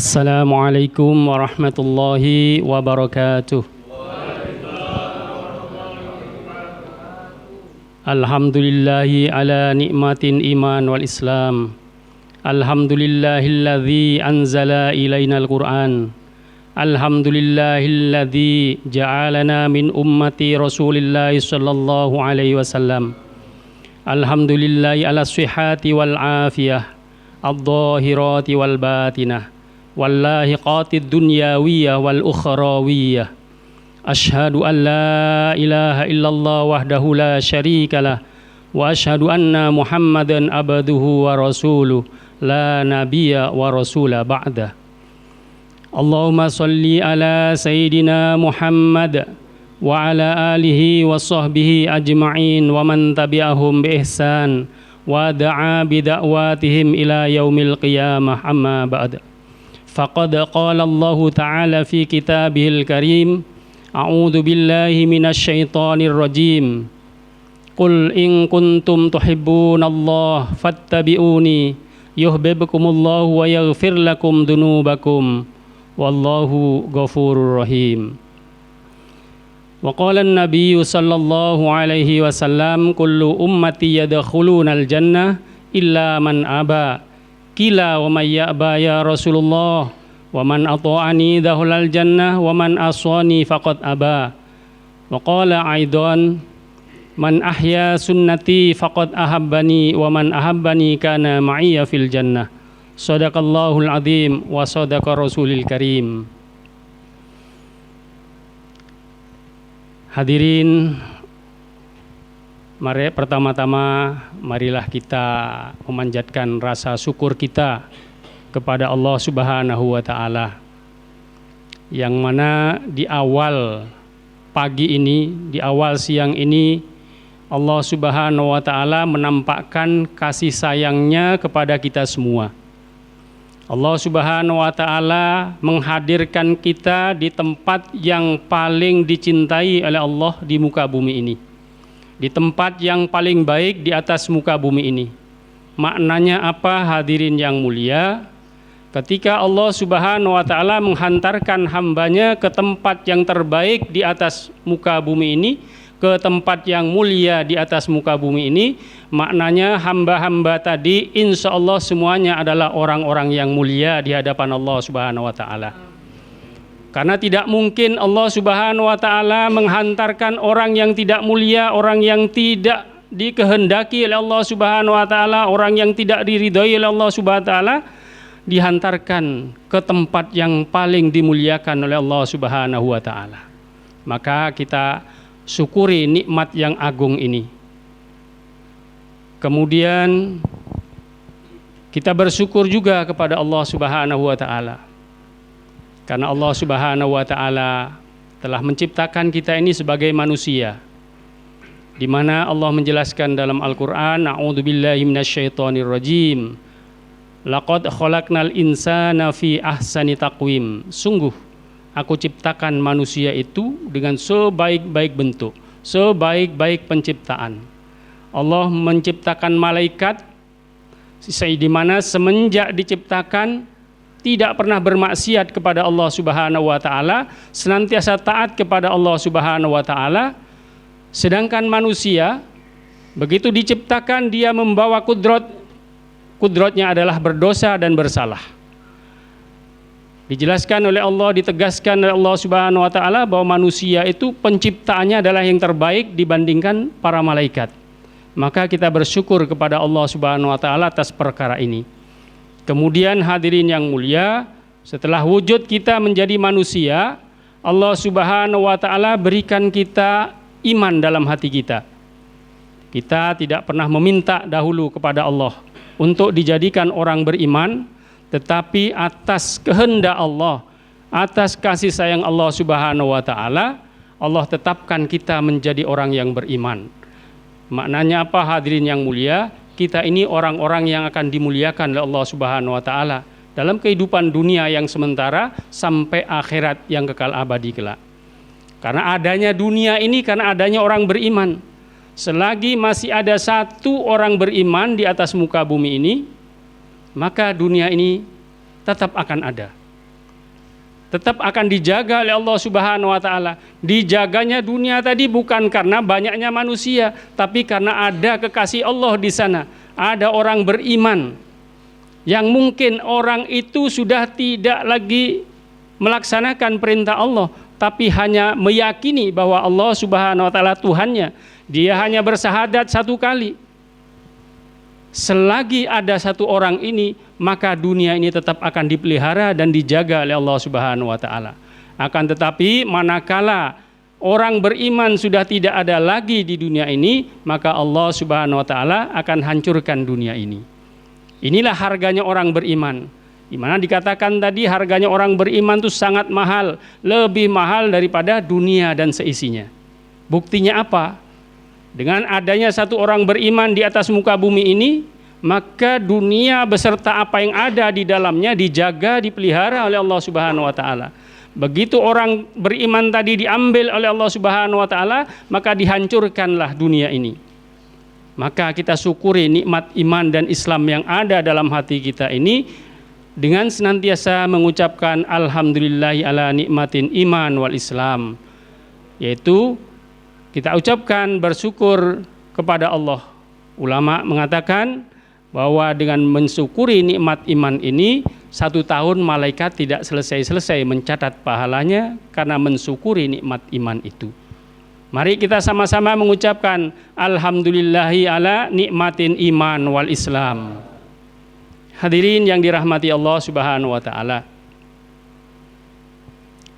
Assalamualaikum warahmatullahi wabarakatuh. Alhamdulillahi ala nikmatin iman wal islam. Alhamdulillahilladzi anzala ilainal Qur'an. Alhamdulillahilladzi ja'alana min ummati Rasulillahi sallallahu alaihi wasallam. Alhamdulillahi ala sihhati wal afiyah, adh-dhahirati wal batinah, wallahiqatid dunyawiyah wal ukhrawiyah. Ashhadu an la ilaha illallah wahdahu la syarikalah wa ashhadu anna Muhammadan abduhu wa rasuluh la nabiyya wa rasula ba'dah. Allahumma salli ala sayyidina Muhammad wa ala alihi wa sahbihi ajma'in wa man tabi'ahum bi ihsan wa da'a bi da'watihim ila yaumil qiyamah, amma ba'd. Faqad qala Allah ta'ala fi kitabihil karim, a'udzu billahi minasy syaithanir rajim. Qul in kuntum tuhibbunallaha fattabi'uni yuhibbukumullahu wa yaghfir lakum dzunubakum wallahu ghafurur rahim. Wa qala an-nabiyyu sallallahu alaihi wasallam, kullu ummati yadkhulunal jannah illa man aba. Qila wa may ya'ba ya Rasulullah, wa man ata'ani dakhulal jannah wa man aswani faqad aba. Wa qala aidan, man ahya sunnati faqad ahabbani wa man ahabbani kana ma'iyya fil jannah. Shadaqallahul azim wa shadaqa rasulil karim. Hadirin, pertama-tama marilah kita memanjatkan rasa syukur kita kepada Allah Subhanahu wa Ta'ala, yang mana di awal pagi ini, di awal siang ini, Allah Subhanahu wa Ta'ala menampakkan kasih sayangnya kepada kita semua. Allah Subhanahu wa Ta'ala menghadirkan kita di tempat yang paling dicintai oleh Allah di muka bumi ini, di tempat yang paling baik di atas muka bumi ini. Maknanya apa, hadirin yang mulia? Ketika Allah Subhanahu wa Ta'ala menghantarkan hambanya ke tempat yang terbaik di atas muka bumi ini, ke tempat yang mulia di atas muka bumi ini, maknanya hamba-hamba tadi insya Allah semuanya adalah orang-orang yang mulia di hadapan Allah Subhanahu wa Ta'ala. Karena tidak mungkin Allah Subhanahu wa Ta'ala menghantarkan orang yang tidak mulia, orang yang tidak dikehendaki oleh Allah Subhanahu wa Ta'ala, orang yang tidak diridhoi oleh Allah Subhanahu wa Ta'ala, dihantarkan ke tempat yang paling dimuliakan oleh Allah Subhanahu wa Ta'ala. Maka kita syukuri nikmat yang agung ini. Kemudian kita bersyukur juga kepada Allah Subhanahu wa Ta'ala, karena Allah Subhanahu wa Ta'ala telah menciptakan kita ini sebagai manusia, di mana Allah menjelaskan dalam Al-Qur'an, a'udzubillahi minasyaitonir rajim, laqad khalaqnal insana fi ahsani taqwim. Sungguh aku ciptakan manusia itu dengan sebaik-baik bentuk, sebaik-baik penciptaan. Allah menciptakan malaikat di mana semenjak diciptakan tidak pernah bermaksiat kepada Allah Subhanahu wa Ta'ala, senantiasa taat kepada Allah Subhanahu wa Ta'ala. Sedangkan manusia begitu diciptakan dia membawa kudratnya adalah berdosa dan bersalah. Dijelaskan oleh Allah, ditegaskan oleh Allah Subhanahu wa Ta'ala bahwa manusia itu penciptaannya adalah yang terbaik dibandingkan para malaikat. Maka kita bersyukur kepada Allah Subhanahu wa Ta'ala atas perkara ini. Kemudian hadirin yang mulia, setelah wujud kita menjadi manusia, Allah Subhanahu wa Ta'ala berikan kita iman dalam hati kita. Kita tidak pernah meminta dahulu kepada Allah untuk dijadikan orang beriman, tetapi atas kehendak Allah, atas kasih sayang Allah Subhanahu wa Ta'ala, Allah tetapkan kita menjadi orang yang beriman. Maknanya apa, hadirin yang mulia? Kita ini orang-orang yang akan dimuliakan oleh Allah Subhanahu wa Ta'ala dalam kehidupan dunia yang sementara sampai akhirat yang kekal abadi kelak. Karena adanya dunia ini, karena adanya orang beriman. Selagi masih ada satu orang beriman di atas muka bumi ini, maka dunia ini tetap akan ada. tetap akan dijaga oleh Allah Subhanahu wa taala. Dijaganya dunia tadi bukan karena banyaknya manusia, tapi karena ada kekasih Allah di sana. Ada orang beriman yang mungkin orang itu sudah tidak lagi melaksanakan perintah Allah, tapi hanya meyakini bahwa Allah Subhanahu wa taala Tuhannya. Dia hanya bersahadat satu kali. Selagi ada satu orang ini, maka dunia ini tetap akan dipelihara dan dijaga oleh Allah Subhanahu wa taala. Akan tetapi manakala orang beriman sudah tidak ada lagi di dunia ini, maka Allah Subhanahu wa taala akan hancurkan dunia ini. Inilah harganya orang beriman. Di mana dikatakan tadi harganya orang beriman itu sangat mahal, lebih mahal daripada dunia dan seisinya. Buktinya apa? Dengan adanya satu orang beriman di atas muka bumi ini, maka dunia beserta apa yang ada di dalamnya dijaga, dipelihara oleh Allah Subhanahu wa taala. Begitu orang beriman tadi diambil oleh Allah Subhanahu wa taala, maka dihancurkanlah dunia ini. Maka kita syukuri nikmat iman dan Islam yang ada dalam hati kita ini dengan senantiasa mengucapkan alhamdulillahi ala nikmatin iman wal Islam, yaitu kita ucapkan bersyukur kepada Allah. Ulama mengatakan bahwa dengan mensyukuri nikmat iman ini, 1 tahun malaikat tidak selesai-selesai mencatat pahalanya karena mensyukuri nikmat iman itu. Mari kita sama-sama mengucapkan alhamdulillahi ala nikmatin iman wal Islam. Hadirin yang dirahmati Allah Subhanahu wa taala.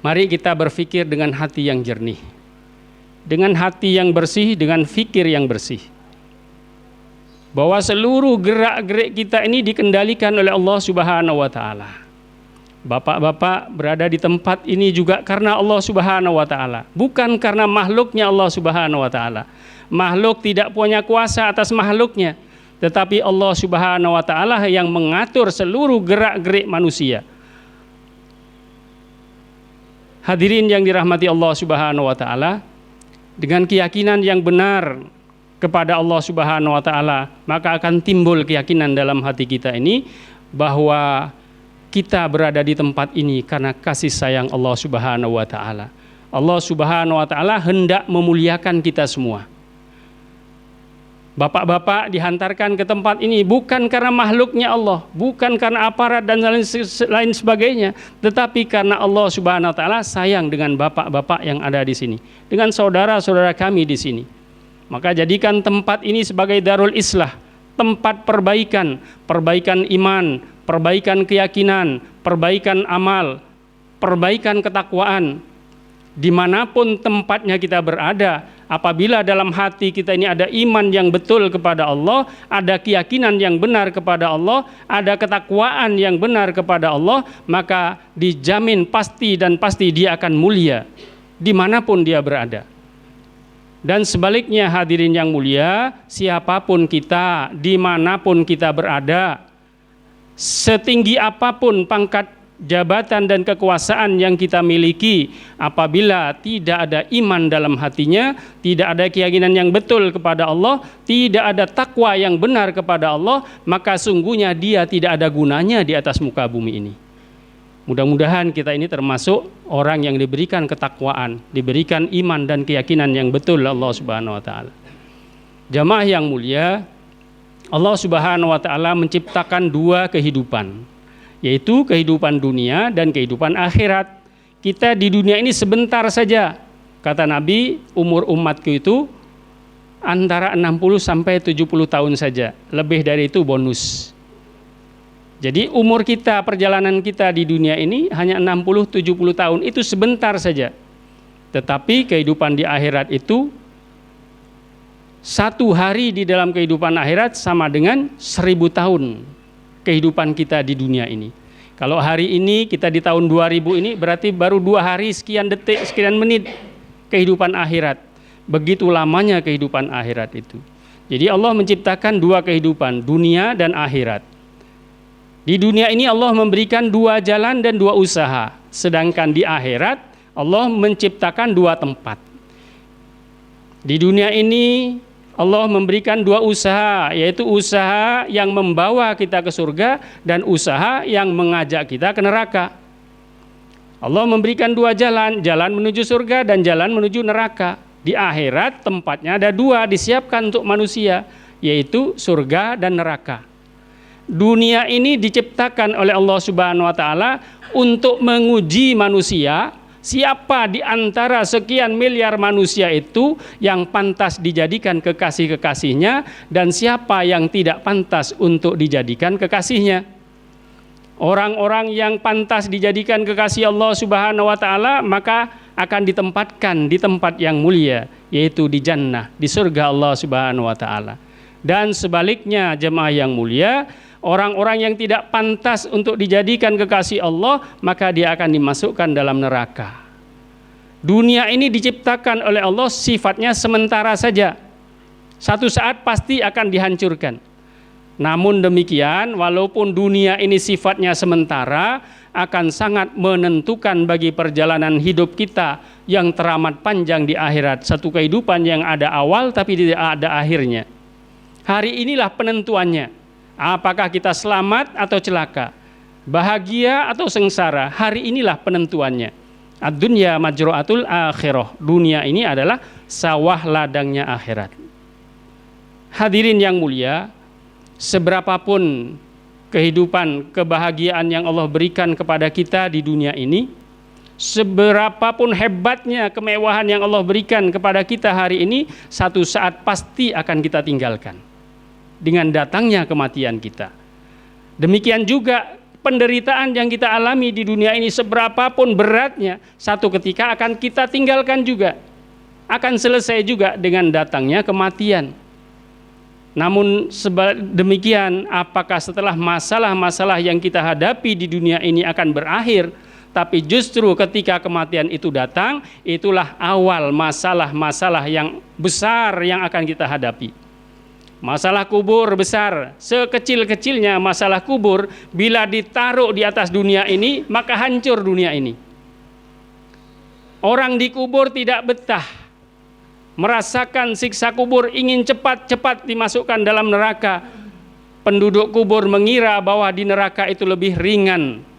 Mari kita berfikir dengan hati yang jernih, dengan hati yang bersih, dengan fikir yang bersih, bahwa seluruh gerak-gerik kita ini dikendalikan oleh Allah Subhanahu wa taala. Bapak-bapak berada di tempat ini juga karena Allah Subhanahu wa taala, bukan karena makhluknya Allah Subhanahu wa taala. Makhluk tidak punya kuasa atas makhluknya, tetapi Allah Subhanahu wa taala yang mengatur seluruh gerak-gerik manusia. Hadirin yang dirahmati Allah Subhanahu wa taala, dengan keyakinan yang benar kepada Allah Subhanahu wa taala, maka akan timbul keyakinan dalam hati kita ini bahwa kita berada di tempat ini karena kasih sayang Allah Subhanahu wa taala. Allah Subhanahu wa taala hendak memuliakan kita semua. Bapak-bapak dihantarkan ke tempat ini bukan karena makhluknya Allah, bukan karena aparat dan lain sebagainya, tetapi karena Allah Subhanahu wa taala sayang dengan bapak-bapak yang ada di sini, dengan saudara-saudara kami di sini. Maka jadikan tempat ini sebagai darul islah, tempat perbaikan, perbaikan iman, perbaikan keyakinan, perbaikan amal, perbaikan ketakwaan. Dimanapun tempatnya kita berada, apabila dalam hati kita ini ada iman yang betul kepada Allah, ada keyakinan yang benar kepada Allah, ada ketakwaan yang benar kepada Allah, maka dijamin pasti dan pasti dia akan mulia dimanapun dia berada. Dan sebaliknya hadirin yang mulia, siapapun kita, dimanapun kita berada, setinggi apapun pangkat jabatan dan kekuasaan yang kita miliki, apabila tidak ada iman dalam hatinya, tidak ada keyakinan yang betul kepada Allah, tidak ada takwa yang benar kepada Allah, maka sungguhnya dia tidak ada gunanya di atas muka bumi ini. Mudah-mudahan kita ini termasuk orang yang diberikan ketakwaan, diberikan iman dan keyakinan yang betul Allah Subhanahu wa taala. Jamaah yang mulia, Allah Subhanahu wa taala menciptakan 2 kehidupan, yaitu kehidupan dunia dan kehidupan akhirat. Kita di dunia ini sebentar saja. Kata Nabi, umur umatku itu antara 60 sampai 70 tahun saja. Lebih dari itu bonus. Jadi umur kita, perjalanan kita di dunia ini hanya 60-70 tahun, itu sebentar saja. Tetapi kehidupan di akhirat itu, 1 hari di dalam kehidupan akhirat sama dengan 1000 tahun kehidupan kita di dunia ini. Kalau hari ini kita di tahun 2000 ini berarti baru 2 hari sekian detik, sekian menit kehidupan akhirat. Begitu lamanya kehidupan akhirat itu. Jadi Allah menciptakan 2 kehidupan, dunia dan akhirat. Di dunia ini Allah memberikan 2 jalan dan 2 usaha. Sedangkan di akhirat Allah menciptakan 2 tempat. Di dunia ini Allah memberikan 2 usaha, yaitu usaha yang membawa kita ke surga dan usaha yang mengajak kita ke neraka. Allah memberikan dua jalan, jalan menuju surga dan jalan menuju neraka. Di akhirat tempatnya ada dua disiapkan untuk manusia, yaitu surga dan neraka. Dunia ini diciptakan oleh Allah Subhanahu wa taala untuk menguji manusia, siapa di antara sekian miliar manusia itu yang pantas dijadikan kekasih-kekasihnya dan siapa yang tidak pantas untuk dijadikan kekasihnya. Orang-orang yang pantas dijadikan kekasih Allah Subhanahu wa taala maka akan ditempatkan di tempat yang mulia, yaitu di jannah, di surga Allah Subhanahu wa taala. Dan sebaliknya jemaah yang mulia, orang-orang yang tidak pantas untuk dijadikan kekasih Allah maka dia akan dimasukkan dalam neraka. Dunia ini diciptakan oleh Allah sifatnya sementara saja. Satu saat pasti akan dihancurkan. Namun demikian, walaupun dunia ini sifatnya sementara, akan sangat menentukan bagi perjalanan hidup kita yang teramat panjang di akhirat. Satu kehidupan yang ada awal tapi tidak ada akhirnya. Hari inilah penentuannya. Apakah kita selamat atau celaka? Bahagia atau sengsara? Hari inilah penentuannya. Ad-dunya majru'atul akhirah. Dunia ini adalah sawah ladangnya akhirat. Hadirin yang mulia, seberapapun kehidupan, kebahagiaan yang Allah berikan kepada kita di dunia ini, seberapapun hebatnya kemewahan yang Allah berikan kepada kita hari ini, satu saat pasti akan kita tinggalkan dengan datangnya kematian kita. Demikian juga penderitaan yang kita alami di dunia ini, seberapapun beratnya, satu ketika akan kita tinggalkan juga, akan selesai juga dengan datangnya kematian. Namun demikian, apakah setelah masalah-masalah yang kita hadapi di dunia ini akan berakhir? Tapi justru ketika kematian itu datang, itulah awal masalah-masalah yang besar yang akan kita hadapi. Masalah kubur besar, sekecil-kecilnya masalah kubur, bila ditaruh di atas dunia ini, maka hancur dunia ini. Orang di kubur tidak betah, merasakan siksa kubur, ingin cepat-cepat dimasukkan dalam neraka. Penduduk kubur mengira bahwa di neraka itu lebih ringan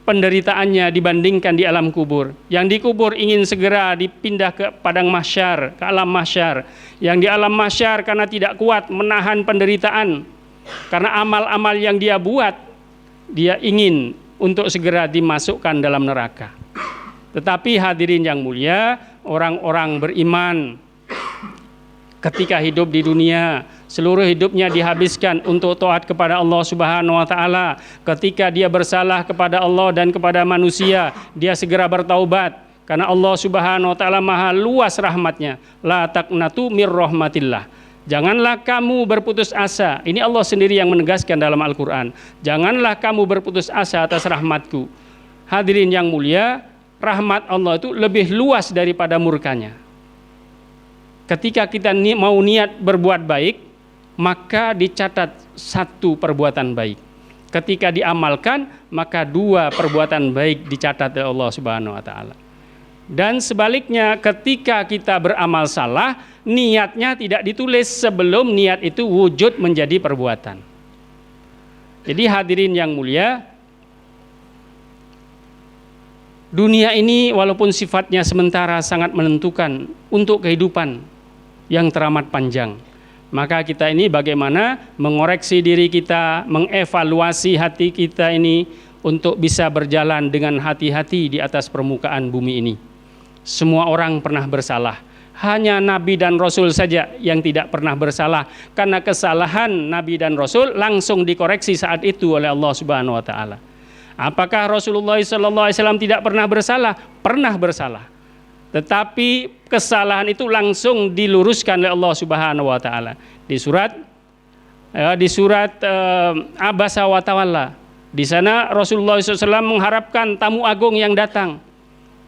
penderitaannya dibandingkan di alam kubur. Yang di kubur ingin segera dipindah ke padang mahsyar, ke alam mahsyar. Yang di alam mahsyar karena tidak kuat menahan penderitaan, karena amal-amal yang dia buat, dia ingin untuk segera dimasukkan dalam neraka. Tetapi hadirin yang mulia, orang-orang beriman ketika hidup di dunia, seluruh hidupnya dihabiskan untuk taat kepada Allah Subhanahu wa taala. Ketika dia bersalah kepada Allah dan kepada manusia, dia segera bertaubat karena Allah Subhanahu wa taala Maha luas rahmatnya. La taqnatu mir rahmatillah. Janganlah kamu berputus asa. Ini Allah sendiri yang menegaskan dalam Al-Qur'an. Janganlah kamu berputus asa atas rahmatku. Hadirin yang mulia, rahmat Allah itu lebih luas daripada murkanya. Ketika kita mau niat berbuat baik, maka dicatat satu perbuatan baik. Ketika diamalkan, maka dua perbuatan baik dicatat oleh Allah Subhanahu wa taala. Dan sebaliknya, ketika kita beramal salah, niatnya tidak ditulis sebelum niat itu wujud menjadi perbuatan. Jadi hadirin yang mulia, dunia ini walaupun sifatnya sementara sangat menentukan untuk kehidupan yang teramat panjang. Maka kita ini bagaimana mengoreksi diri kita, mengevaluasi hati kita ini untuk bisa berjalan dengan hati-hati di atas permukaan bumi ini. Semua orang pernah bersalah. Hanya Nabi dan Rasul saja yang tidak pernah bersalah, karena kesalahan Nabi dan Rasul langsung dikoreksi saat itu oleh Allah Subhanahu wa taala. Apakah Rasulullah SAW tidak pernah bersalah? Pernah bersalah. Tetapi kesalahan itu langsung diluruskan oleh Allah Subhanahu wa taala. Di surat Abasa wa Tawalla. Di sana Rasulullah SAW mengharapkan tamu agung yang datang.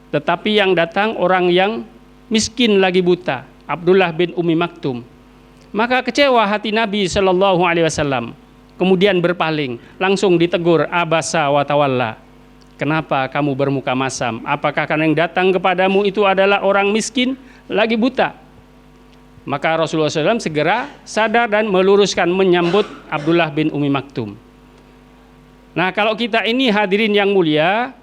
Tetapi yang datang orang yang miskin lagi buta, Abdullah bin Ummi Maktum. Maka kecewa hati Nabi SAW. Kemudian berpaling, langsung ditegur, Abasa wa Tawalla. Kenapa kamu bermuka masam? Apakah karena yang datang kepadamu itu adalah orang miskin lagi buta? Maka Rasulullah SAW segera sadar dan meluruskan, menyambut Abdullah bin Ummi Maktum. Nah, kalau kita ini hadirin yang mulia,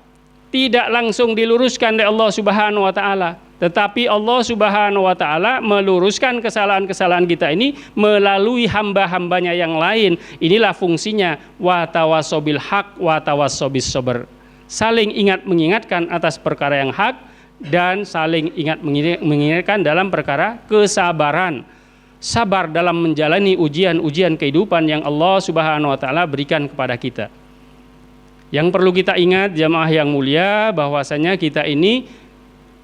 tidak langsung diluruskan oleh Allah Subhanahu wa taala, tetapi Allah Subhanahu wa taala meluruskan kesalahan-kesalahan kita ini melalui hamba-hambanya yang lain. Inilah fungsinya wa tawassobil haq wa tawassobis sabr. Saling ingat mengingatkan atas perkara yang hak dan saling ingat mengingatkan dalam perkara kesabaran. Sabar dalam menjalani ujian-ujian kehidupan yang Allah Subhanahu wa taala berikan kepada kita. Yang perlu kita ingat jamaah yang mulia, bahwasanya kita ini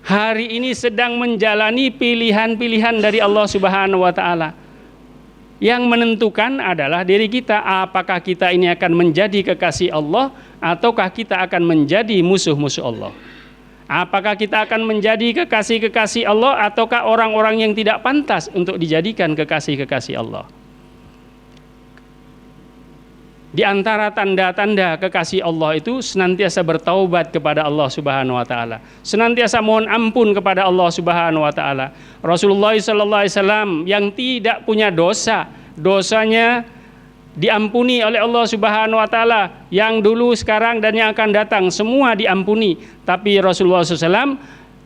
hari ini sedang menjalani pilihan-pilihan dari Allah Subhanahu wa taala. Yang menentukan adalah diri kita, apakah kita ini akan menjadi kekasih Allah ataukah kita akan menjadi musuh-musuh Allah. Apakah kita akan menjadi kekasih-kekasih Allah ataukah orang-orang yang tidak pantas untuk dijadikan kekasih-kekasih Allah. Di antara tanda-tanda kekasih Allah itu senantiasa bertaubat kepada Allah Subhanahu wa taala, senantiasa mohon ampun kepada Allah Subhanahu wa taala. Rasulullah sallallahu alaihi wasallam yang tidak punya dosa, dosanya diampuni oleh Allah Subhanahu wa taala, yang dulu, sekarang dan yang akan datang semua diampuni. Tapi Rasulullah SAW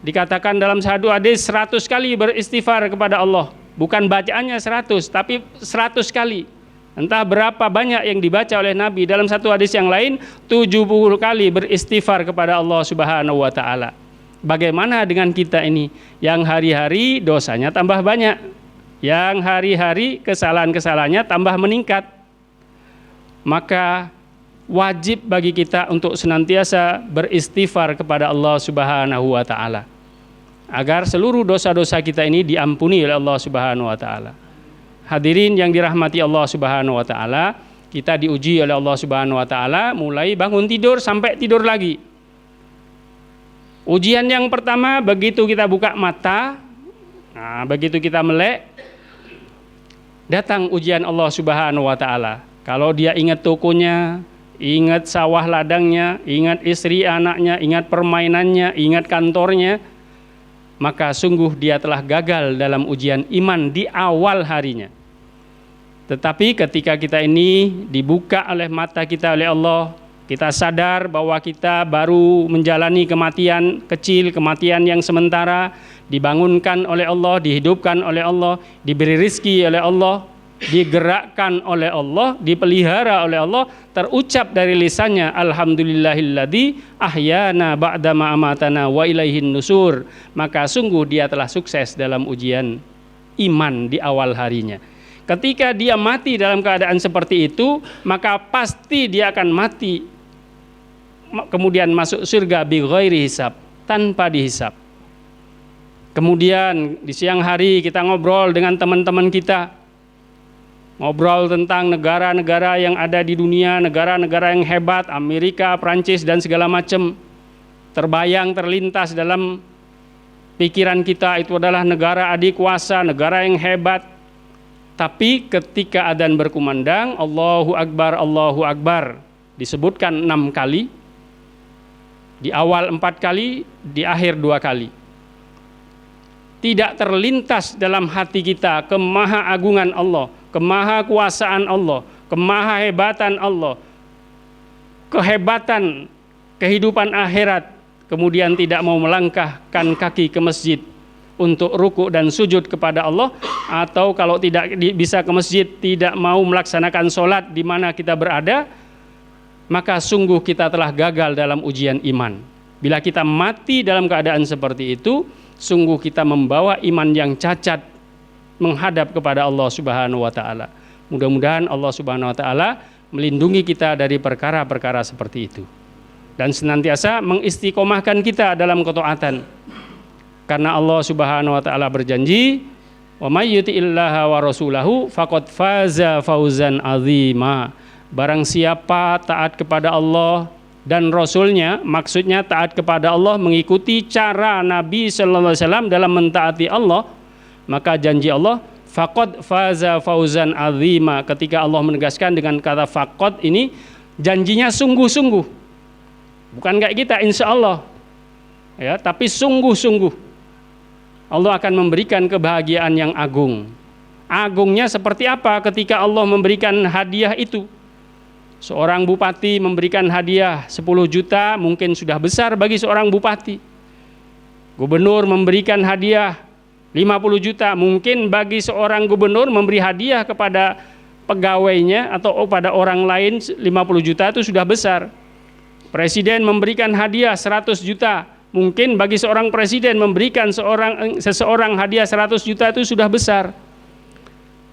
dikatakan dalam satu hadis 100 kali beristighfar kepada Allah. Bukan bacaannya 100, tapi 100 kali. Entah berapa banyak yang dibaca oleh Nabi. Dalam satu hadis yang lain 70 kali beristighfar kepada Allah Subhanahu wa taala. Bagaimana dengan kita ini yang hari-hari dosanya tambah banyak, yang hari-hari kesalahan-kesalahannya tambah meningkat? Maka wajib bagi kita untuk senantiasa beristighfar kepada Allah Subhanahu wa taala agar seluruh dosa-dosa kita ini diampuni oleh Allah Subhanahu wa taala. Hadirin yang dirahmati Allah Subhanahu wa taala, kita diuji oleh Allah Subhanahu wa taala mulai bangun tidur sampai tidur lagi. Ujian yang pertama begitu kita buka mata, begitu kita melek, datang ujian Allah Subhanahu wa taala. Kalau dia ingat tokonya, ingat sawah ladangnya, ingat istri anaknya, ingat permainannya, ingat kantornya, maka sungguh dia telah gagal dalam ujian iman di awal harinya. Tetapi ketika kita ini dibuka oleh mata kita oleh Allah, kita sadar bahwa kita baru menjalani kematian kecil, kematian yang sementara, dibangunkan oleh Allah, dihidupkan oleh Allah, diberi rizki oleh Allah, digerakkan oleh Allah, dipelihara oleh Allah, terucap dari lisannya alhamdulillahilladzi ahyana ba'dama amatana wa ilaihin nusur, maka sungguh dia telah sukses dalam ujian iman di awal harinya. Ketika dia mati dalam keadaan seperti itu, maka pasti dia akan mati kemudian masuk surga bi ghairi hisab, tanpa dihisab. Kemudian di siang hari kita ngobrol dengan teman-teman kita, ngobrol tentang negara-negara yang ada di dunia, negara-negara yang hebat, Amerika, Prancis dan segala macam. Terbayang, terlintas dalam pikiran kita itu adalah negara adikuasa, negara yang hebat. Tapi ketika adzan berkumandang, Allahu Akbar, disebutkan 6 kali, di awal 4 kali, di akhir 2 kali. Tidak terlintas dalam hati kita kemahaagungan Allah, kemahakuasaan Allah, kemahahebatan Allah, kehebatan kehidupan akhirat, kemudian tidak mau melangkahkan kaki ke masjid untuk ruku dan sujud kepada Allah, atau kalau tidak bisa ke masjid, tidak mau melaksanakan sholat di mana kita berada, maka sungguh kita telah gagal dalam ujian iman. Bila kita mati dalam keadaan seperti itu, sungguh kita membawa iman yang cacat menghadap kepada Allah Subhanahu wa taala. Mudah-mudahan Allah Subhanahu wa taala melindungi kita dari perkara-perkara seperti itu dan senantiasa mengistiqomahkan kita dalam ketaatan. Karena Allah Subhanahu wa taala berjanji, "Wa may yuti'illaha wa rasulahu faqad faza fauzan 'azima." Barang siapa taat kepada Allah dan Rasulnya, maksudnya taat kepada Allah mengikuti cara Nabi sallallahu alaihi wasallam dalam mentaati Allah, maka janji Allah faqad faza fauzan 'azima. Ketika Allah menegaskan dengan kata faqad ini, janjinya sungguh-sungguh. Bukan kayak kita insyaallah. Ya, tapi sungguh-sungguh. Allah akan memberikan kebahagiaan yang agung. Agungnya seperti apa ketika Allah memberikan hadiah itu? Seorang bupati memberikan hadiah 10 juta mungkin sudah besar bagi seorang bupati. Gubernur memberikan hadiah 50 juta, mungkin bagi seorang gubernur memberi hadiah kepada pegawainya atau pada orang lain 50 juta itu sudah besar. Presiden memberikan hadiah 100 juta, mungkin bagi seorang presiden memberikan seseorang hadiah 100 juta itu sudah besar.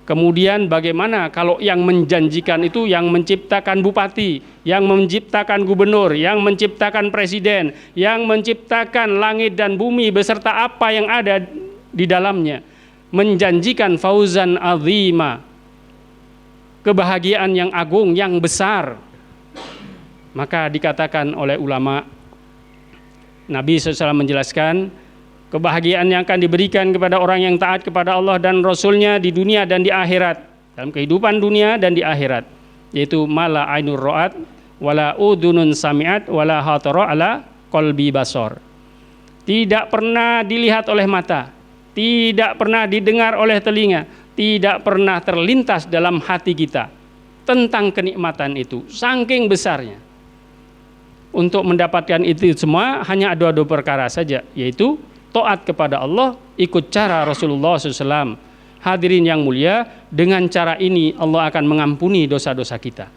Kemudian bagaimana kalau yang menjanjikan itu yang menciptakan bupati, yang menciptakan gubernur, yang menciptakan presiden, yang menciptakan langit dan bumi beserta apa yang ada di dalamnya, menjanjikan fauzan azima, kebahagiaan yang agung, yang besar. Maka dikatakan oleh ulama, Nabi SAW menjelaskan, kebahagiaan yang akan diberikan kepada orang yang taat kepada Allah dan Rasulnya di dunia dan di akhirat, dalam kehidupan dunia dan di akhirat, yaitu mala ainur ra'at wala udunun sami'at wala khatara ala qalbi basar. Tidak pernah dilihat oleh mata, tidak pernah didengar oleh telinga, tidak pernah terlintas dalam hati kita tentang kenikmatan itu, saking besarnya. Untuk mendapatkan itu semua hanya ada dua perkara saja, yaitu taat kepada Allah, ikut cara Rasulullah SAW. Hadirin yang mulia, dengan cara ini Allah akan mengampuni dosa-dosa kita.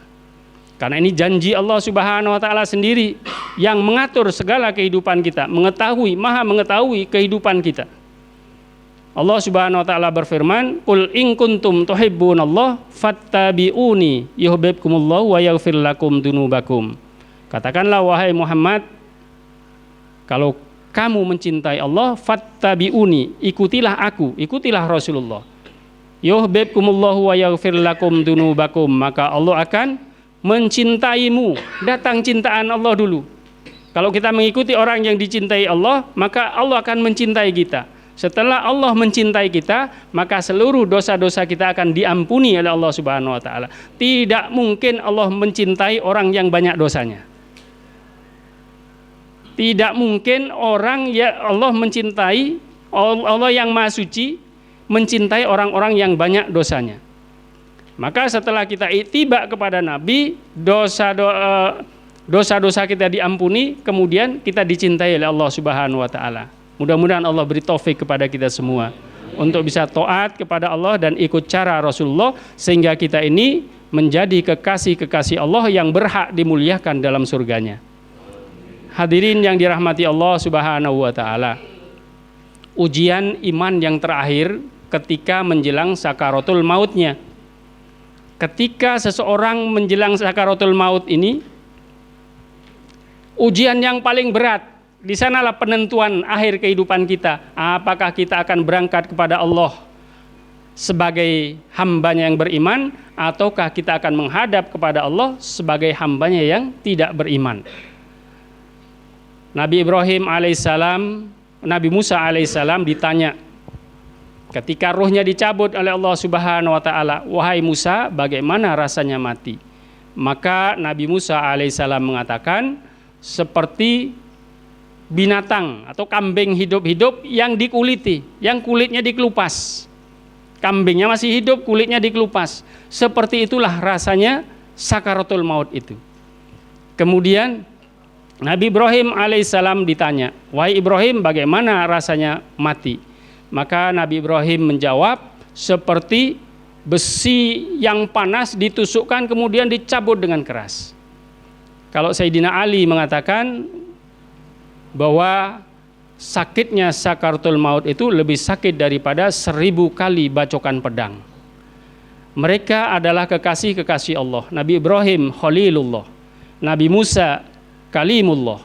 Karena ini janji Allah Subhanahu wa taala sendiri yang mengatur segala kehidupan kita, maha mengetahui kehidupan kita. Allah Subhanahu wa taala berfirman, "Qul in kuntum tuhibbunallah fattabi'uni yuhibbukumullahu wa yaghfir lakum dzunubakum." Katakanlah wahai Muhammad, kalau kamu mencintai Allah, fattabi'uni, ikutilah aku, ikutilah Rasulullah. Yuhibbukumullahu wa yaghfir lakum dzunubakum, maka Allah akan mencintaimu. Datang cintaan Allah dulu. Kalau kita mengikuti orang yang dicintai Allah, maka Allah akan mencintai kita. Setelah Allah mencintai kita, maka seluruh dosa-dosa kita akan diampuni oleh Allah Subhanahu wa taala. Tidak mungkin Allah mencintai orang yang banyak dosanya. Tidak mungkin orang ya Allah mencintai, Allah yang Maha Suci mencintai orang-orang yang banyak dosanya. Maka setelah kita ittiba kepada Nabi, dosa-dosa kita diampuni, kemudian kita dicintai oleh Allah Subhanahu wa taala. Mudah-mudahan Allah beri taufik kepada kita semua untuk bisa taat kepada Allah dan ikut cara Rasulullah, sehingga kita ini menjadi kekasih-kekasih Allah yang berhak dimuliakan dalam surganya. Hadirin yang dirahmati Allah Subhanahu wa taala, ujian iman yang terakhir ketika menjelang sakaratul mautnya. Ketika seseorang menjelang sakaratul maut ini, ujian yang paling berat, di sanalah penentuan akhir kehidupan kita. Apakah kita akan berangkat kepada Allah sebagai hambanya yang beriman, ataukah kita akan menghadap kepada Allah sebagai hambanya yang tidak beriman. Nabi Ibrahim alaihissalam, Nabi Musa alaihissalam ditanya ketika ruhnya dicabut oleh Allah Subhanahu wa taala, "Wahai Musa, bagaimana rasanya mati?" Maka Nabi Musa alaihissalam mengatakan, seperti binatang atau kambing hidup-hidup yang dikuliti, yang kulitnya dikelupas. Kambingnya masih hidup, kulitnya dikelupas. Seperti itulah rasanya sakaratul maut itu. Kemudian Nabi Ibrahim alaihissalam ditanya, "Wahai Ibrahim, bagaimana rasanya mati?" Maka Nabi Ibrahim menjawab, seperti besi yang panas ditusukkan kemudian dicabut dengan keras. Kalau Sayyidina Ali mengatakan bahwa sakitnya sakaratul maut itu lebih sakit daripada 1000 kali bacokan pedang. Mereka adalah kekasih-kekasih Allah. Nabi Ibrahim Khalilullah, Nabi Musa Kalimullah.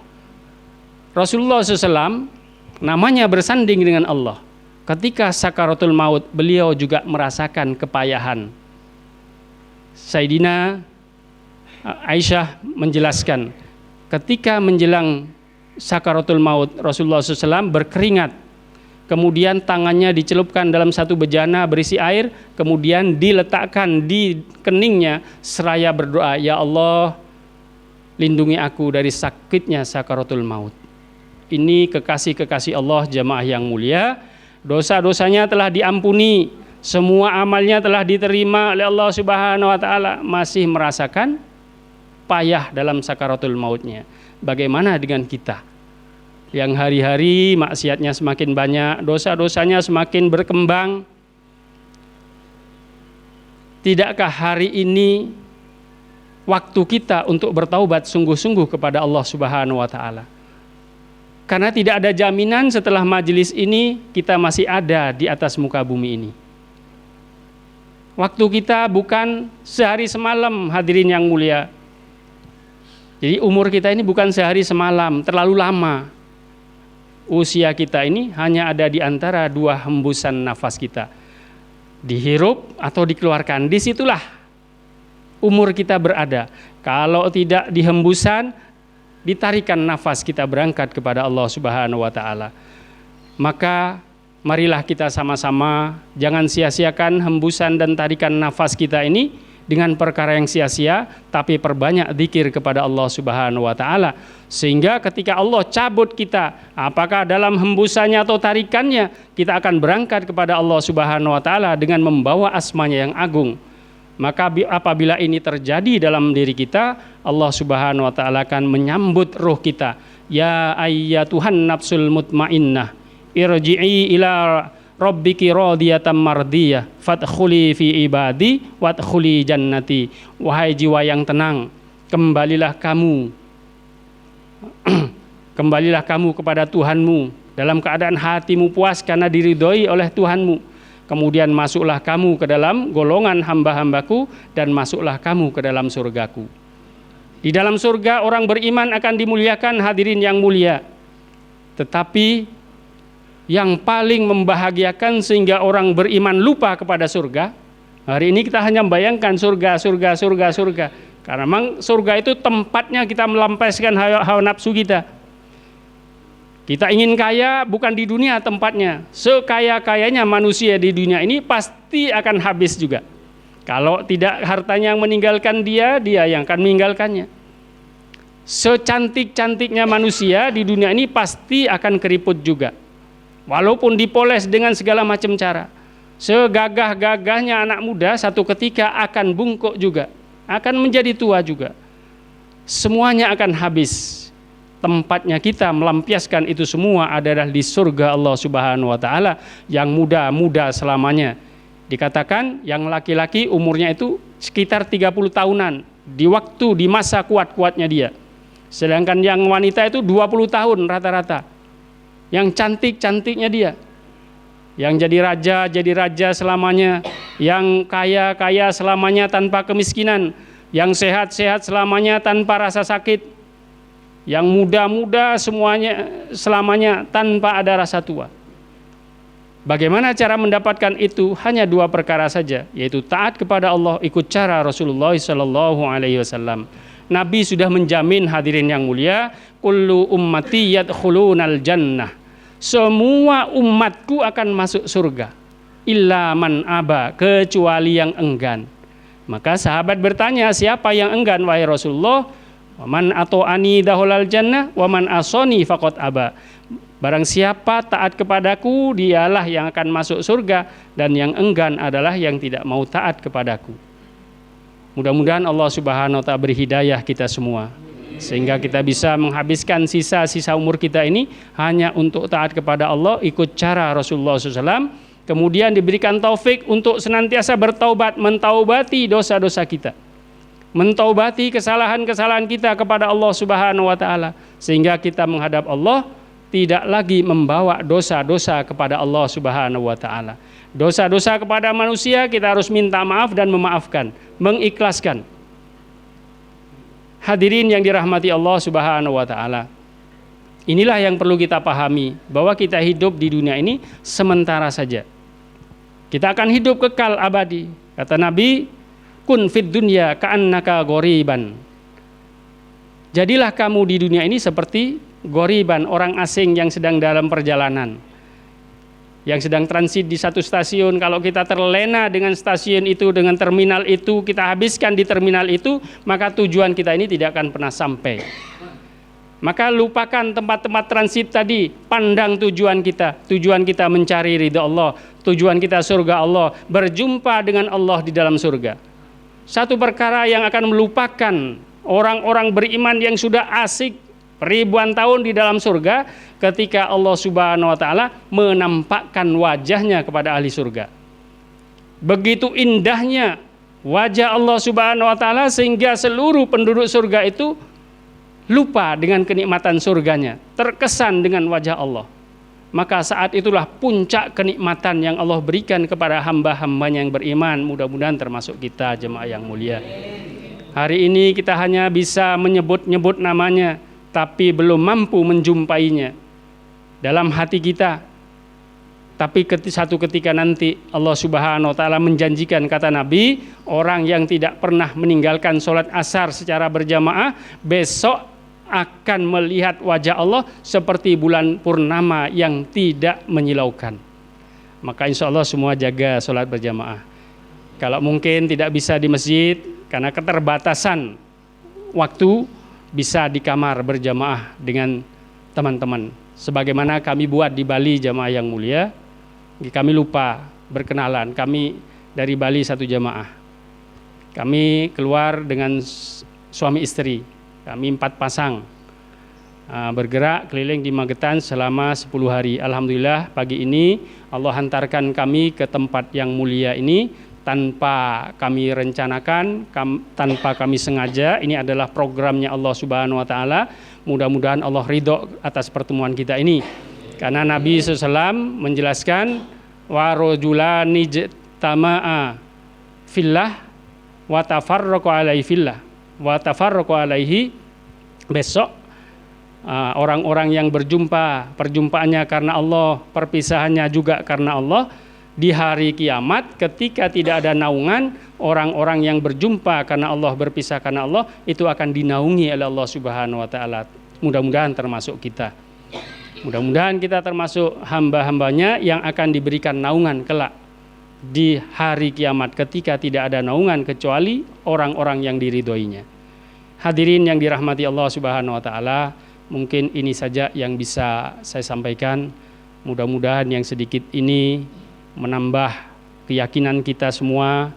Rasulullah SAW namanya bersanding dengan Allah. Ketika sakaratul maut, beliau juga merasakan kepayahan. Sayyidina Aisyah menjelaskan, ketika menjelang sakaratul maut, Rasulullah SAW berkeringat, kemudian tangannya dicelupkan dalam satu bejana berisi air, kemudian diletakkan di keningnya seraya berdoa, "Ya Allah, lindungi aku dari sakitnya sakaratul maut." Ini kekasih-kekasih Allah jamaah yang mulia. Dosa-dosanya telah diampuni, semua amalnya telah diterima oleh Allah Subhanahu wa taala, masih merasakan payah dalam sakaratul mautnya. Bagaimana dengan kita yang hari-hari maksiatnya semakin banyak, dosa-dosanya semakin berkembang? Tidakkah hari ini waktu kita untuk bertaubat sungguh-sungguh kepada Allah Subhanahu wa taala? Karena tidak ada jaminan setelah majelis ini kita masih ada di atas muka bumi ini. Waktu kita bukan sehari semalam, hadirin yang mulia. Jadi umur kita ini bukan sehari semalam, terlalu lama. Usia kita ini hanya ada di antara dua hembusan nafas kita. Dihirup atau dikeluarkan, disitulah umur kita berada. Kalau tidak di hembusan, ditarikan nafas kita berangkat kepada Allah Subhanahu wa taala. Maka marilah kita sama-sama jangan sia-siakan hembusan dan tarikan nafas kita ini dengan perkara yang sia-sia, tapi perbanyak zikir kepada Allah Subhanahu wa taala, sehingga ketika Allah cabut kita, apakah dalam hembusannya atau tarikannya, kita akan berangkat kepada Allah Subhanahu wa taala dengan membawa asmanya yang agung. Maka apabila ini terjadi dalam diri kita, Allah Subhanahu wa taala akan menyambut ruh kita. Ya ayyatuhan nafsul mutmainnah, irji'i ila rabbiki radiyatan mardiyah, fadkhuli fi ibadi wadkhuli jannati. Wahai jiwa yang tenang, kembalilah kamu kembalilah kamu kepada Tuhanmu dalam keadaan hatimu puas karena diridhoi oleh Tuhanmu. Kemudian masuklah kamu ke dalam golongan hamba-hambaku dan masuklah kamu ke dalam surgaku. Di dalam surga orang beriman akan dimuliakan, hadirin yang mulia. Tetapi yang paling membahagiakan sehingga orang beriman lupa kepada surga, hari ini kita hanya membayangkan surga. Karena memang surga itu tempatnya kita melampiaskan hawa nafsu kita. Kita ingin kaya, bukan di dunia tempatnya. Sekaya-kayanya manusia di dunia ini pasti akan habis juga. Kalau tidak hartanya yang meninggalkan dia yang akan meninggalkannya. Secantik-cantiknya manusia di dunia ini pasti akan keriput juga. Walaupun dipoles dengan segala macam cara. Segagah-gagahnya anak muda satu ketika akan bungkuk juga. Akan menjadi tua juga. Semuanya akan habis. Tempatnya kita melampiaskan itu semua adalah di surga Allah Subhanahu wa taala yang muda-muda selamanya. Dikatakan yang laki-laki umurnya itu sekitar 30 tahunan di masa kuat-kuatnya dia. Sedangkan yang wanita itu 20 tahun rata-rata. Yang cantik-cantiknya dia. Yang jadi raja selamanya, yang kaya selamanya tanpa kemiskinan, yang sehat-sehat selamanya tanpa rasa sakit. Yang muda-muda semuanya selamanya tanpa ada rasa tua. Bagaimana cara mendapatkan itu? Hanya dua perkara saja, yaitu taat kepada Allah, ikut cara Rasulullah SAW. Nabi sudah menjamin, hadirin yang mulia, kullu ummati yadkhulunal jannah. Semua umatku akan masuk surga. Illa man aba, kecuali yang enggan. Maka sahabat bertanya, siapa yang enggan wahai Rasulullah? Waman ato'ani dahulal jannah, waman asoni faqad aba. Barang siapa taat kepadaku, dialah yang akan masuk surga, dan yang enggan adalah yang tidak mau taat kepadaku. Mudah-mudahan Allah Subhanahu wa ta'ala beri hidayah kita semua, sehingga kita bisa menghabiskan sisa-sisa umur kita ini hanya untuk taat kepada Allah, ikut cara Rasulullah SAW. Kemudian diberikan taufik untuk senantiasa bertaubat, mentaubati dosa-dosa kita, mentaubati kesalahan-kesalahan kita kepada Allah Subhanahu wa taala, sehingga kita menghadap Allah tidak lagi membawa dosa-dosa kepada Allah Subhanahu wa taala. Dosa-dosa kepada manusia kita harus minta maaf dan memaafkan, mengikhlaskan. Hadirin yang dirahmati Allah Subhanahu wa taala. Inilah yang perlu kita pahami, bahwa kita hidup di dunia ini sementara saja. Kita akan hidup kekal abadi. Kata Nabi, kun fid dunya ka'annaka ghoriban. Jadilah kamu di dunia ini seperti ghoriban, orang asing yang sedang dalam perjalanan, yang sedang transit di satu stasiun. Kalau kita terlena dengan stasiun itu, dengan terminal itu, kita habiskan di terminal itu, maka tujuan kita ini tidak akan pernah sampai. Maka lupakan tempat-tempat transit tadi, pandang tujuan kita mencari ridha Allah, tujuan kita surga Allah, berjumpa dengan Allah di dalam surga. Satu perkara yang akan melupakan orang-orang beriman yang sudah asik ribuan tahun di dalam surga ketika Allah Subhanahu wa taala menampakkan wajahnya kepada ahli surga. Begitu indahnya wajah Allah Subhanahu wa taala sehingga seluruh penduduk surga itu lupa dengan kenikmatan surganya, terkesan dengan wajah Allah. Maka saat itulah puncak kenikmatan yang Allah berikan kepada hamba-hambanya yang beriman. Mudah-mudahan termasuk kita jemaah yang mulia. Hari ini kita hanya bisa menyebut-nyebut namanya, tapi belum mampu menjumpainya dalam hati kita. Tapi satu ketika nanti Allah Subhanahu wa taala menjanjikan, kata Nabi, orang yang tidak pernah meninggalkan sholat asar secara berjamaah besok akan melihat wajah Allah seperti bulan purnama yang tidak menyilaukan. Maka insya Allah semua jaga sholat berjamaah. Kalau mungkin tidak bisa di masjid karena keterbatasan waktu, bisa di kamar berjamaah dengan teman-teman. Sebagaimana kami buat di Bali jamaah yang mulia, kami lupa berkenalan. Kami dari Bali satu jamaah. Kami keluar dengan suami istri. Kami 4 pasang bergerak keliling di Magetan selama 10 hari. Alhamdulillah pagi ini Allah hantarkan kami ke tempat yang mulia ini tanpa kami rencanakan, tanpa kami sengaja. Ini adalah programnya Allah Subhanahu wa taala. Mudah-mudahan Allah ridho atas pertemuan kita ini. Karena Nabi SAW menjelaskan wa rajulani jtama'a fillah wa tafarraqu alaihi fillah wa tafarraqu alaihi. Besok orang-orang yang berjumpa, perjumpaannya karena Allah, perpisahannya juga karena Allah. Di hari kiamat ketika tidak ada naungan, orang-orang yang berjumpa karena Allah, berpisah karena Allah, itu akan dinaungi oleh Allah Subhanahu wa taala. Mudah-mudahan termasuk kita. Mudah-mudahan kita termasuk hamba-hambanya yang akan diberikan naungan kelak di hari kiamat ketika tidak ada naungan kecuali orang-orang yang diridhoinya. Hadirin yang dirahmati Allah Subhanahu wa taala, mungkin ini saja yang bisa saya sampaikan. Mudah-mudahan yang sedikit ini menambah keyakinan kita semua,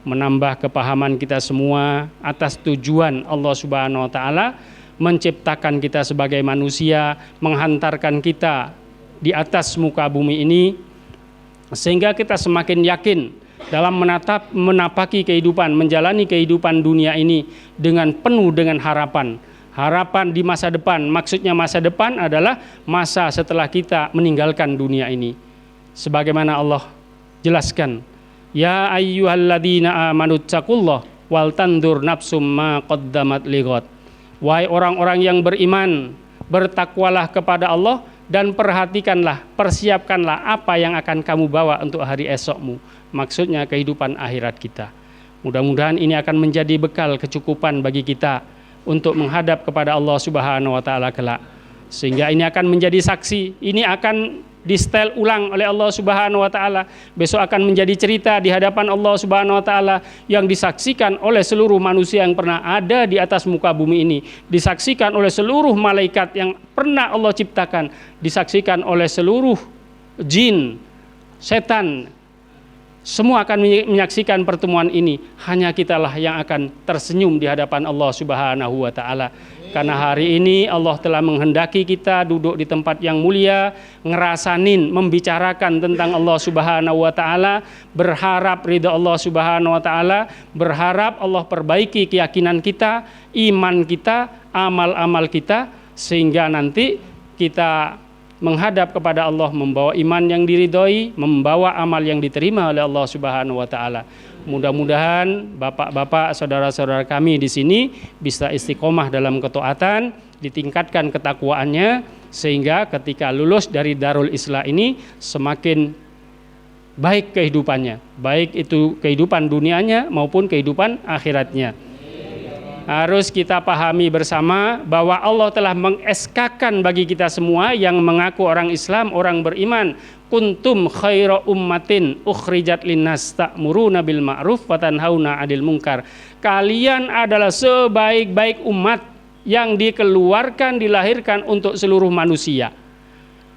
menambah kepahaman kita semua atas tujuan Allah Subhanahu wa taala menciptakan kita sebagai manusia, menghantarkan kita di atas muka bumi ini, sehingga kita semakin yakin dalam menapaki kehidupan, menjalani kehidupan dunia ini dengan penuh dengan harapan. Harapan di masa depan, maksudnya masa depan adalah masa setelah kita meninggalkan dunia ini. Sebagaimana Allah jelaskan, ya ayyuhalladzina amanu taqullah wal tandur nafsum ma qaddamat lighad. Wahai orang-orang yang beriman, bertakwalah kepada Allah dan perhatikanlah, persiapkanlah apa yang akan kamu bawa untuk hari esokmu. Maksudnya kehidupan akhirat kita. Mudah-mudahan ini akan menjadi bekal kecukupan bagi kita untuk menghadap kepada Allah Subhanahu wa taala kelak. Sehingga ini akan menjadi saksi, ini akan di-setel ulang oleh Allah Subhanahu wa taala. Besok akan menjadi cerita di hadapan Allah Subhanahu wa taala yang disaksikan oleh seluruh manusia yang pernah ada di atas muka bumi ini, disaksikan oleh seluruh malaikat yang pernah Allah ciptakan, disaksikan oleh seluruh jin, setan. Semua akan menyaksikan pertemuan ini. Hanya kitalah yang akan tersenyum di hadapan Allah Subhanahu wa taala. Karena hari ini Allah telah menghendaki kita duduk di tempat yang mulia, ngerasanin, membicarakan tentang Allah Subhanahu wa taala, berharap ridha Allah Subhanahu wa taala, berharap Allah perbaiki keyakinan kita, iman kita, amal-amal kita, sehingga nanti kita menghadap kepada Allah membawa iman yang diridhoi, membawa amal yang diterima oleh Allah Subhanahu wa taala. Mudah-mudahan bapak-bapak, saudara-saudara kami di sini bisa istiqomah dalam ketaatan, ditingkatkan ketakwaannya sehingga ketika lulus dari Darul Islah ini semakin baik kehidupannya, baik itu kehidupan dunianya maupun kehidupan akhiratnya. Harus kita pahami bersama bahwa Allah telah meng-SK-kan bagi kita semua yang mengaku orang Islam, orang beriman, kuntum khaira ummatin ukhrijat linnas ta'muruna bil ma'ruf wa tanhauna 'anil munkar. Kalian adalah sebaik-baik umat yang dikeluarkan, dilahirkan untuk seluruh manusia.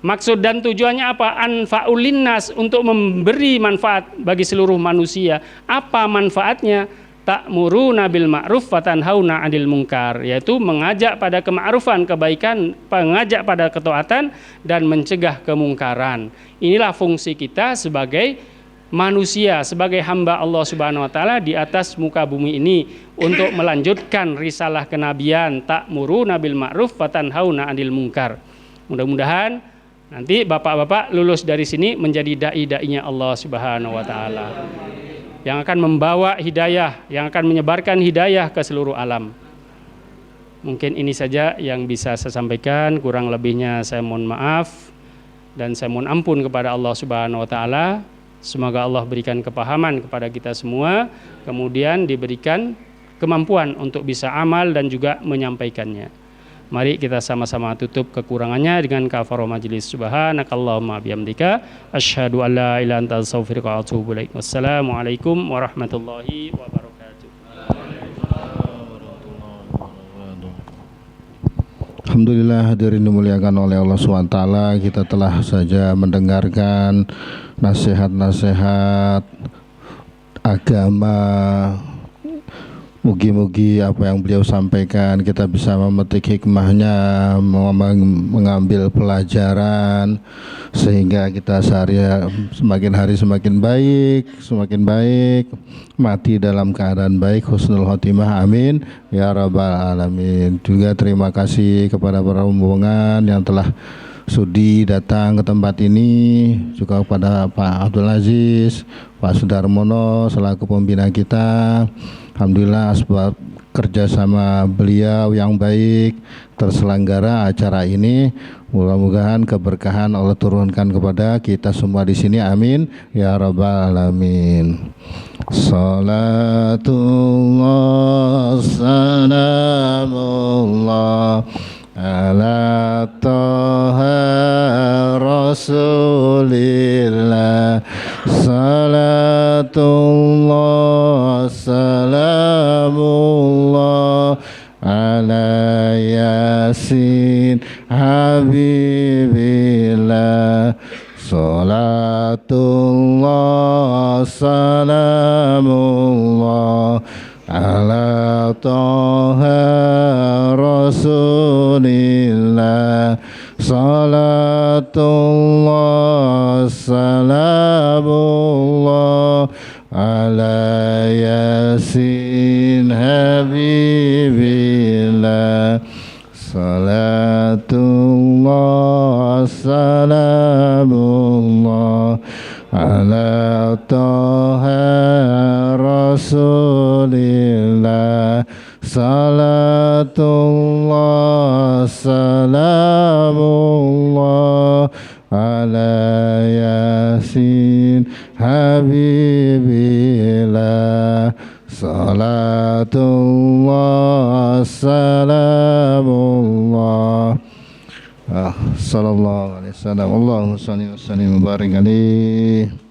Maksud dan tujuannya apa? Anfa'ul linnas, untuk memberi manfaat bagi seluruh manusia. Apa manfaatnya? ta'muruna bil ma'ruf wa tanhauna 'anil munkar, yaitu mengajak pada kema'rufan, kebaikan, mengajak pada ketaatan dan mencegah kemungkaran. Inilah fungsi kita sebagai manusia, sebagai hamba Allah Subhanahu wa taala di atas muka bumi ini untuk melanjutkan risalah kenabian ta'muruna bil ma'ruf wa tanhauna 'anil munkar. Mudah-mudahan nanti bapak-bapak lulus dari sini menjadi dai-dainya Allah Subhanahu wa taala, yang akan membawa hidayah, yang akan menyebarkan hidayah ke seluruh alam. Mungkin ini saja yang bisa saya sampaikan, kurang lebihnya saya mohon maaf dan saya mohon ampun kepada Allah Subhanahu wa taala. Semoga Allah berikan kepahaman kepada kita semua, kemudian diberikan kemampuan untuk bisa amal dan juga menyampaikannya. Mari kita sama-sama tutup kekurangannya dengan kafarah majelis. Subhanakallahumma bihamdika asyhadu an la ilaha illa anta astaghfiruka wa atubu ilaik. Wassalamualaikum warahmatullahi wabarakatuh. Alhamdulillah, hadirin dimuliakan oleh Allah SWT. Kita telah saja mendengarkan nasihat-nasihat agama. Mugi-mugi apa yang beliau sampaikan kita bisa memetik hikmahnya, mengambil pelajaran, sehingga kita semakin hari semakin baik, mati dalam keadaan baik, husnul khotimah, amin ya rabbal alamin. Juga terima kasih kepada para rombongan yang telah sudi datang ke tempat ini, juga kepada Pak Abdul Aziz, Pak Sudarmono selaku pembina kita. Alhamdulillah sebab kerjasama beliau yang baik terselenggara acara ini. Mudah-mudahan keberkahan Allah turunkan kepada kita semua di sini, amin ya rabbal alamin. Salatullah salamullah ala taha rasulillah, salatullah salamullah ala yasin habibillah, salatullah salamullah ala taha rasulillah, salatullah salamullah ala yasin habibillah, salatullah salamullah ala taha rasulillah, salatullah salamullah ala yasin habibillah, salatullah salamullah sallallahu alaihi wasallam. Allahumma shalli wa sallim wa barik alaihi.